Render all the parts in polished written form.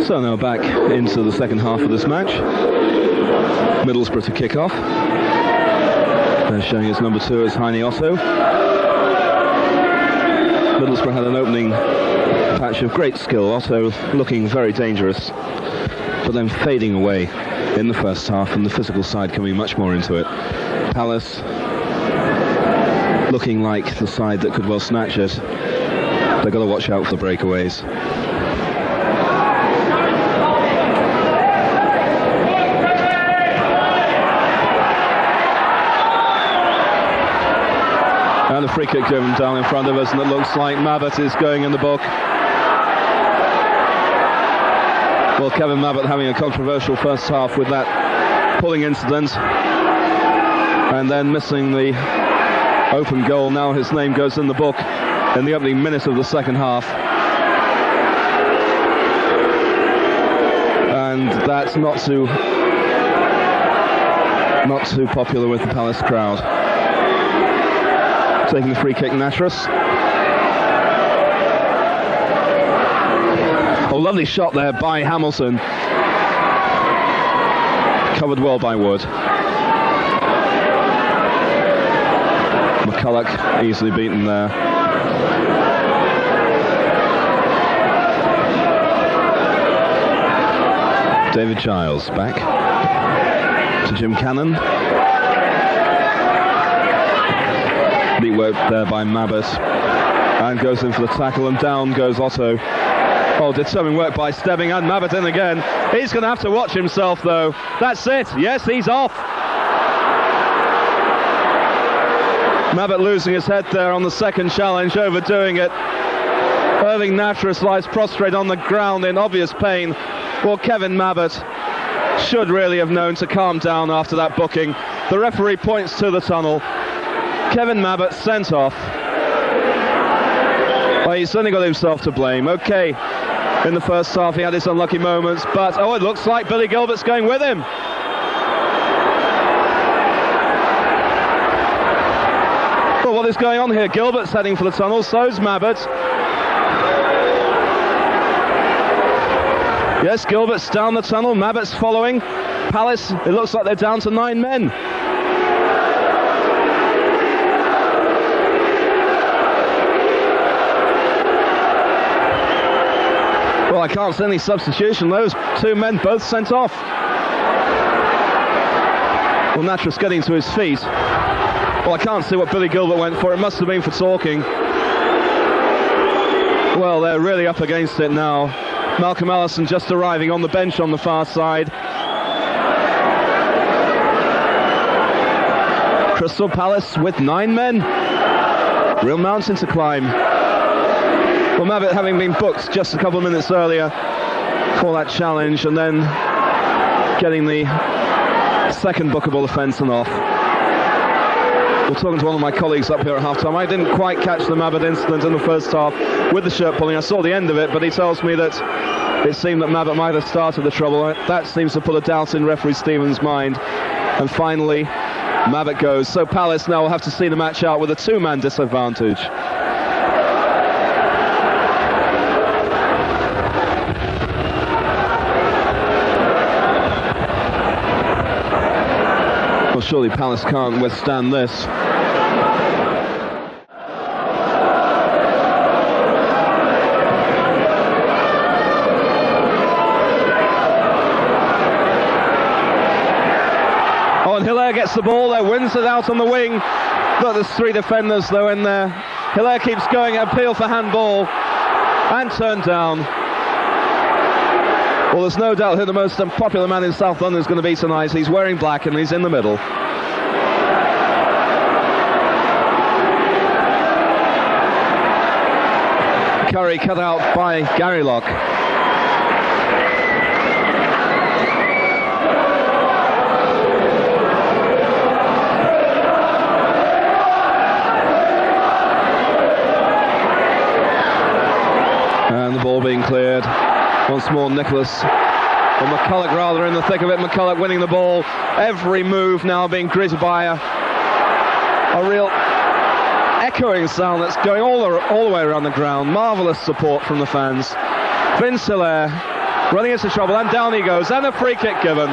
So now back into the second half of this match. Middlesbrough to kick off. They're showing his number 2 as Heine Otto. Middlesbrough had an opening patch of great skill, Otto looking very dangerous, but then fading away in the first half and the physical side coming much more into it. Palace looking like the side that could well snatch it. They've got to watch out for the breakaways. And a free kick driven down in front of us, and it looks like Mabbutt is going in the book. Well, Kevin Mabbutt having a controversial first half with that pulling incident, and then missing the open goal. Now his name goes in the book in the opening minute of the second half. And that's not too popular with the Palace crowd. Taking the free kick, Natras. Oh, lovely shot there by Hamilton. Covered well by Wood. McCulloch easily beaten there. David Giles back to Jim Cannon. Neat work there by Mabbutt, and goes in for the tackle, and down goes Otto. Oh, determined work by Stebbing, and Mabbutt in again. He's going to have to watch himself though. That's it. Yes, he's off. Mabbutt losing his head there on the second challenge, overdoing it. Irving Natras lies prostrate on the ground in obvious pain. Well, Kevin Mabbutt should really have known to calm down after that booking. The referee points to the tunnel. Kevin Mabbutt sent off. Well, he's certainly got himself to blame. Okay, in the first half he had his unlucky moments, but oh, it looks like Billy Gilbert's going with him. Well, what is going on here? Gilbert's heading for the tunnel, so's Mabbutt. Yes, Gilbert's down the tunnel, Mabbutt's following. Palace, it looks like they're down to 9 men. Well, I can't see any substitution. Those 2 men both sent off. Well, Natras getting to his feet. Well, I can't see what Billy Gilbert went for. It must have been for talking. Well, they're really up against it now. Malcolm Allison just arriving on the bench on the far side. Crystal Palace with 9 men. Real mountain to climb. Well, Mabbutt having been booked just a couple of minutes earlier for that challenge, and then getting the second bookable offence and off. We're talking to one of my colleagues up here at half-time. I didn't quite catch the Mabbutt incident in the first half with the shirt pulling. I saw the end of it, but he tells me that it seemed that Mabbutt might have started the trouble. That seems to put a doubt in referee Stevens' mind. And finally, Mabbutt goes. So Palace now will have to see the match out with a 2-man disadvantage. Well, surely Palace can't withstand this. Oh, and Hilaire gets the ball there, wins it out on the wing. Look, there's 3 defenders though in there. Hilaire keeps going, appeal for handball, and turned down. Well, there's no doubt who the most unpopular man in South London is going to be tonight. He's wearing black and he's in the middle. Curry cut out by Gary Locke. And the ball being cleared. Once more, Nicholas, or McCulloch rather, in the thick of it. McCulloch winning the ball. Every move now being greeted by a real echoing sound that's going all the way around the ground. Marvellous support from the fans. Vince Hilaire running into trouble, and down he goes, and a free kick given.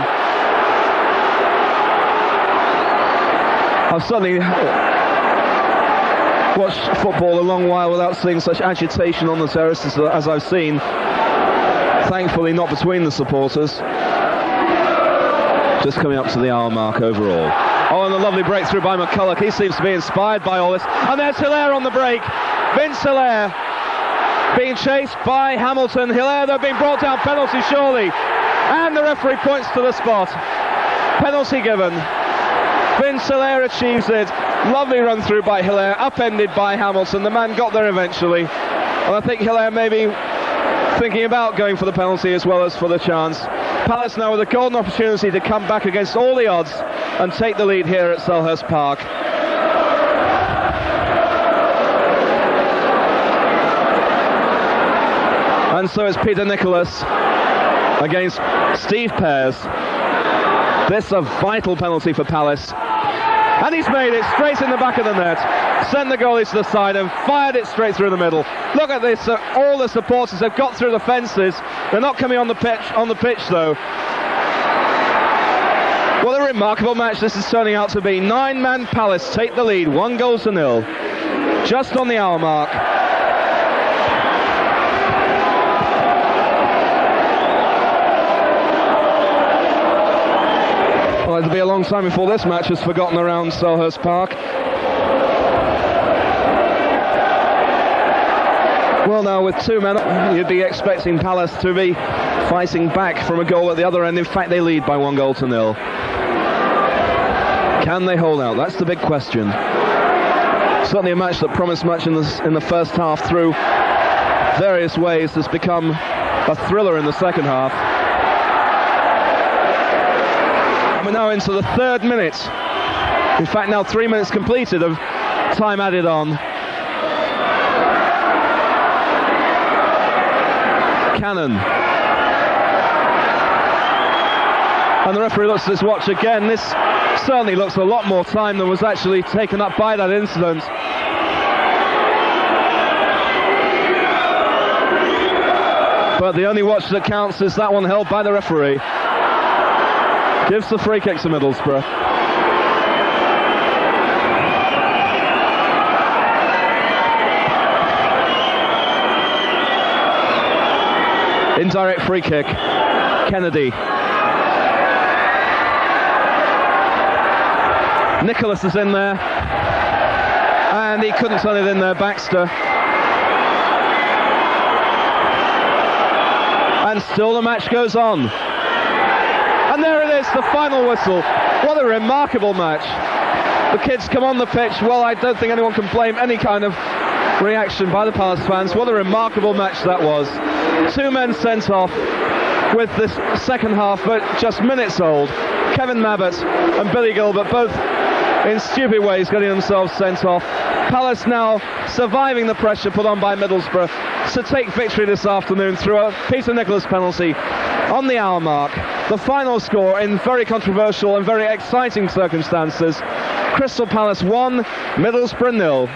I've suddenly watched football a long while without seeing such agitation on the terrace as I've seen. Thankfully not between the supporters. Just coming up to the hour mark overall. Oh, and a lovely breakthrough by McCulloch. He seems to be inspired by all this. And there's Hilaire on the break. Vince Hilaire being chased by Hamilton. Hilaire, though, being brought down. Penalty, surely. And the referee points to the spot. Penalty given. Vince Hilaire achieves it. Lovely run through by Hilaire, upended by Hamilton. The man got there eventually. And I think Hilaire may be thinking about going for the penalty as well as for the chance. Palace now with a golden opportunity to come back against all the odds and take the lead here at Selhurst Park. And so it's Peter Nicholas against Steve Pears. This is a vital penalty for Palace. And he's made it straight in the back of the net, sent the goalie to the side and fired it straight through the middle. Look at this, all the supporters have got through the fences. They're not coming on the pitch though. What a remarkable match this is turning out to be. 9-man Palace take the lead, 1-0, just on the hour mark. Well, it'll be a long time before this match is forgotten around Selhurst Park. Well, now with 2 men, you'd be expecting Palace to be fighting back from a goal at the other end. In fact, they lead by 1-0. Can they hold out? That's the big question. Certainly a match that promised much in the first half through various ways has become a thriller in the second half. We're now into the 3rd minute. In fact, now 3 minutes completed of time added on. Cannon. And the referee looks at his watch again. This certainly looks a lot more time than was actually taken up by that incident. But the only watch that counts is that one held by the referee. Gives the free kick to Middlesbrough. Indirect free kick. Kennedy. Nicholas is in there. And he couldn't turn it in there, Baxter. And still the match goes on. And there it is, the final whistle. What a remarkable match. The kids come on the pitch. Well, I don't think anyone can blame any kind of reaction by the Palace fans. What a remarkable match that was. 2 men sent off with this second half, but just minutes old. Kevin Mabbott and Billy Gilbert, both in stupid ways getting themselves sent off. Palace now surviving the pressure put on by Middlesbrough to take victory this afternoon through a Peter Nicholas penalty on the hour mark. The final score in very controversial and very exciting circumstances. Crystal Palace 1, Middlesbrough 0.